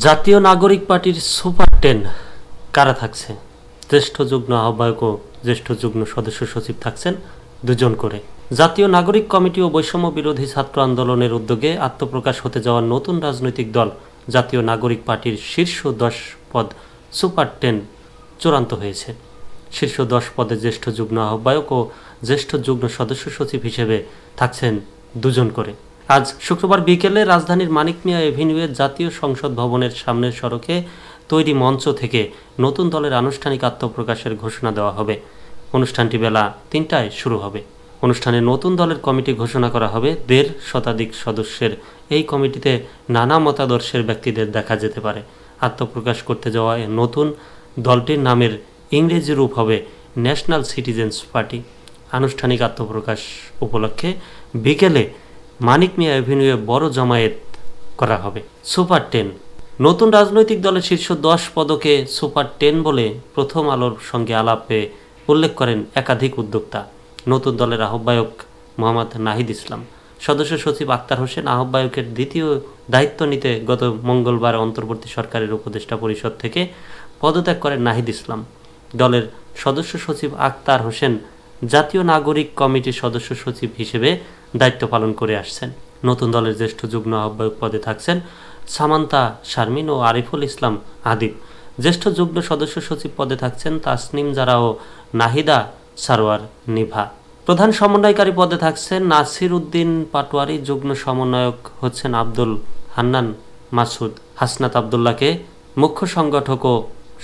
জাতীয় নাগরিক পার্টির সুপার 10 কারা থাকছে? জ্যেষ্ঠ যুগ্ম আহ্বায়ক ও জ্যেষ্ঠ যুগ্ম সদস্য সচিব থাকছেন দুজন করে। জাতীয় নাগরিক কমিটি ও বৈষম্য বিরোধী ছাত্র আন্দোলনের উদ্যোগে আত্মপ্রকাশ হতে যাওয়া নতুন রাজনৈতিক দল জাতীয় নাগরিক পার্টির শীর্ষ 10 পদ সুপার 10 চূড়ান্ত হয়েছে। শীর্ষ 10 পদে জ্যেষ্ঠ যুগ্ম আহ্বায়ক ও জ্যেষ্ঠ যুগ্ম সদস্য সচিব হিসেবে থাকছেন দুজন করে। আজ শুক্রবার বিকেলে রাজধানীর মানিক মিয়া এভিনিউয়ের জাতীয় সংসদ ভবনের সামনের সড়কে তৈরি মঞ্চ থেকে নতুন দলের আনুষ্ঠানিক আত্মপ্রকাশের ঘোষণা দেওয়া হবে। অনুষ্ঠানটি বেলা ৩টায় শুরু হবে। অনুষ্ঠানে নতুন দলের কমিটি ঘোষণা করা হবে। ১.৫ শতাধিক সদস্যের এই কমিটিতে নানা মতাদর্শের ব্যক্তিদের দেখা যেতে পারে। আত্মপ্রকাশ করতে যাওয়া নতুন দলটির নামের ইংরেজি রূপ হবে ন্যাশনাল সিটিজেন্স পার্টি। আনুষ্ঠানিক আত্মপ্রকাশ উপলক্ষে বিকেলে মানিক মিয়া এভিনিউয়ে বড় জমায়েত করা হবে। সুপার 10 নতুন রাজনৈতিক দলের শীর্ষ 10 পদকে সুপার 10 বলে প্রথম আলোর সঙ্গে আলাপে উল্লেখ করেন একাধিক উদ্যোক্তা। নতুন দলের আহ্বায়ক মোহাম্মদ নাহিদ ইসলাম, সদস্য সচিব আক্তার হোসেন। আহ্বায়কের দ্বিতীয় দায়িত্ব নিতে গত মঙ্গলবার অন্তর্বর্তী সরকারের উপদেষ্টা পরিষদ থেকে পদত্যাগ করেন নাহিদ ইসলাম। দলের সদস্য সচিব আক্তার হোসেন জাতীয় নাগরিক কমিটির সদস্য সচিব হিসেবে দায়িত্ব পালন করে আসছেন। নতুন দলের জ্যেষ্ঠ যুগ্ম আহ্বায়ক পদে থাকছেন সামান্তা শারমিন ও আরিফুল ইসলাম আদিব। জ্যেষ্ঠ যুগ্ম সদস্য সচিব পদে থাকছেন তাসনিম জারা ও নাহিদা সারোয়ার নিভা। প্রধান সমন্বয়কারী পদে থাকছেন নাসির উদ্দিন পাটোয়ারি। যুগ্ম সমন্বয়ক হচ্ছেন আব্দুল হান্নান মাসুদ। হাসনাত আবদুল্লাহকে মুখ্য সংগঠক ও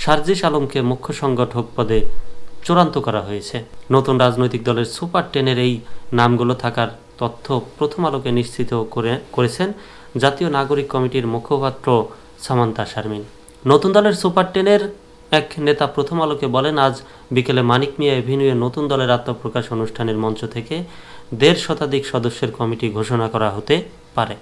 সার্জিস আলমকে মুখ্য সংগঠক পদে চূড়ান্ত করা হয়েছে। নতুন রাজনৈতিক দলের সুপার 10-এর এই নামগুলো থাকার তথ্য প্রথম আলোকে নিশ্চিত করেছেন জাতীয় নাগরিক কমিটির মুখপাত্র সামান্তা শারমিন। নতুন দলের সুপার 10-এর এক নেতা প্রথম আলোকে বলেন, আজ বিকেলে মানিক মিয়া এভিনিউয়ে নতুন দলের আত্মপ্রকাশ অনুষ্ঠানের মঞ্চ থেকে ১.৫ শতাধিক সদস্যের কমিটি ঘোষণা করা হতে পারে।